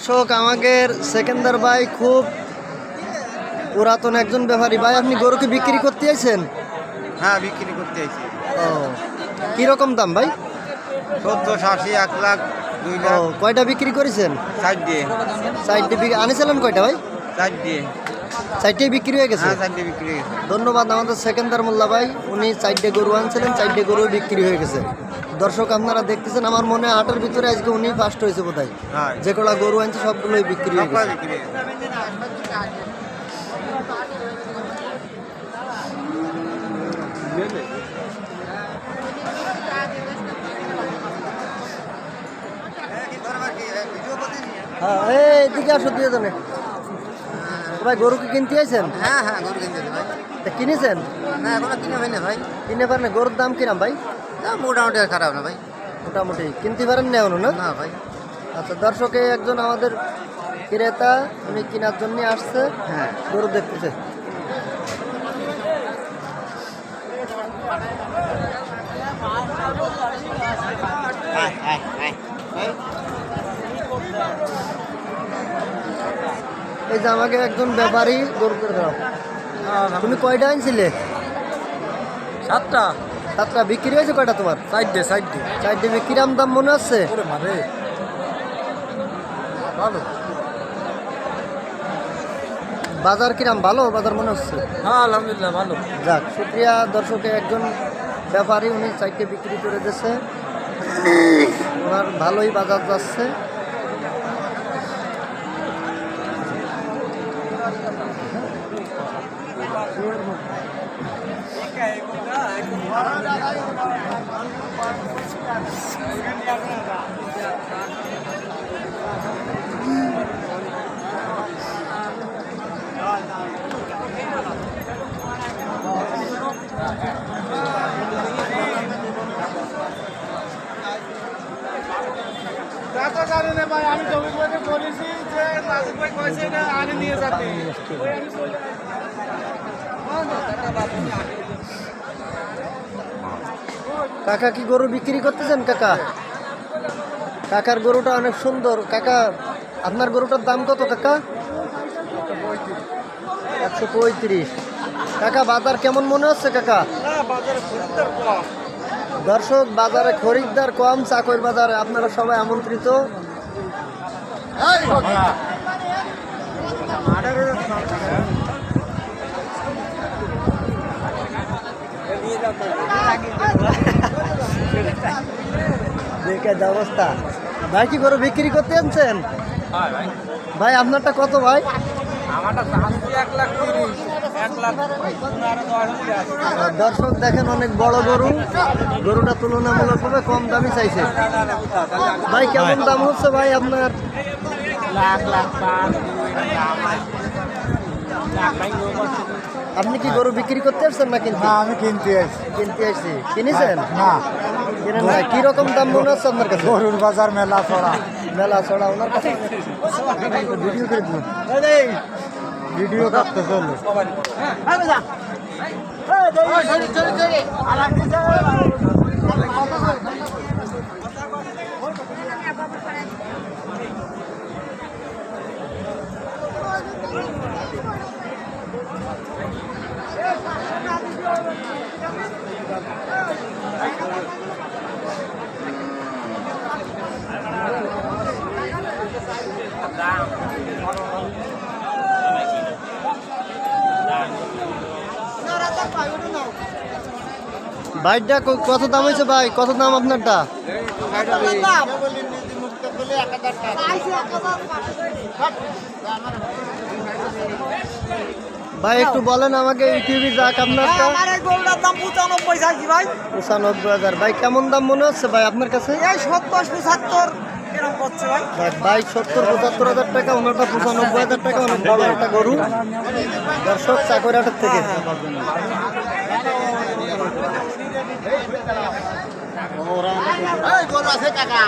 দর্শক আমাদের সেকেন্দার ভাই খুব পুরাতন একজন ব্যাপারী। ভাই আপনি গরুকে বিক্রি করতে আইছেন? হ্যাঁ, বিক্রি করতে আইছি। ও কিরকম দাম ভাই? 14, 80, 1 লাখ, 2 ও লাখ। কয়টা বিক্রি করেছেন? 60 দিয়ে। 60 বিক্রি আনেছিলেন কয়টা ভাই? 60 দিয়ে। 60 বিক্রি হয়ে গেছে। হ্যাঁ, 60 দিয়ে বিক্রি হয়ে গেছে। ধন্যবাদ আমাদের সেকেন্দার মোল্লা ভাই, উনি 60 গরু আনছিলেন, 60 গরু বিক্রি হয়ে গেছে। দর্শক আপনারা দেখতেছেন, আমার মনে হয় হাটের ভিতরে আজকে উনি ফার্স্ট হয়েছে বোধহয়। হ্যাঁ, যে কটা গরু আনছে সবগুলোই বিক্রি হয়ে সবগুলো গেছে। বিক্রি হয়ে গেছে। হ্যাঁ এইদিকে আসো দিয়ে জানে ভাই, গরু কি কিনতে আইছেন? হ্যাঁ, হ্যাঁ, গরু কিনতে ভাই। তা কিনেছেন? না, এখনো কিনে হয় না ভাই। কিনে পারেন? গরুর দাম কিরাম ভাই? মোটামুটি আর খারাপ না ভাই। মোটামুটি কিনতে পারেন না এখনো না? না ভাই। আচ্ছা, দর্শকে একজন আমাদের ক্রেতা, উনি কেনার জন্য আসছে, হ্যাঁ, গরু দেখতেছে। এই যে আমাকে একজন ব্যাপারী গরু করে দাও। তুমি কয়টা আনছিলে? 7টা। 7টা বিক্রি হয়েছে কয়টা তোমার? 4 দিয়ে কিরাম দাম মনে হচ্ছে? ভালো। বাজার কিরাম? ভালো বাজার মনে হচ্ছে? হ্যাঁ, আলহামদুলিল্লাহ ভালো। যাক, শুক্রিয়া। দর্শকে একজন ব্যাপারী, উনি 4টে বিক্রি করে দিয়েছে, ওনার ভালোই বাজার যাচ্ছে। জানি না ভাই, আমি জমি করে বলেছি যে নাজিক ভাই কইছে না আনি নিয়ে যাতে ওই আমি চলে কাকা কি গরু বিক্রি করতেছেন? কাকা, কাকার গরুটা অনেক সুন্দর। কাকা আপনার গরুটার দাম কত কাকা? 135। কাকা বাজার কেমন মনে হচ্ছে কাকা? না, বাজারে খরিদ্দার কম। দর্শক বাজারে খরিদ্দার কম, চাকর বাজারে আপনারা সবাই আমন্ত্রিত। দেখে যে অবস্থা। ভাই কি গরু বিক্রি করতে আনছেন? হ্যাঁ ভাই, ভাই আপনারটা কত ভাই? আমারটা 1 লাখ 30, 1 লাখ 15 দর্শক দেখেন অনেক বড় গরু, গরুটা তুলনামূলকভাবে কম দামি চাইছে। ভাই কেমন দাম হচ্ছে ভাই আপনার? লাখ 5 আপনি কি গরু বিক্রি করতে আসছেন না কিনতে? আমি কিনতে আসছি। কিনতে আসছি। কিনেছেন? না, কিনেন না? কিরকম দাম মনে হচ্ছে আপনার কাছে? গরুর বাজার মেলা চড়া। মেলা ছড়া ওনার কাছে ভিডিও করে দিন। ভিডিও করতে চলো। বাইকটা কত দাম হয়েছে ভাই? কত দাম আপনারটা? ভাই একটু বলেন আমাকে, ইউটিউবে যাক আপনারটা। আমার এই গরুটার দাম 95 চাইছি ভাই। 95,000। ভাই কেমন দাম মনে হচ্ছে ভাই আপনার কাছে? এই 70 75 এরকম করছে ভাই। ভাই 70-75,000 টাকা, ওনারটা 95,000 টাকা। অনেক বড় একটা গরু। দর্শক চাকরিহাটের থেকে। গরু আছে টাকা।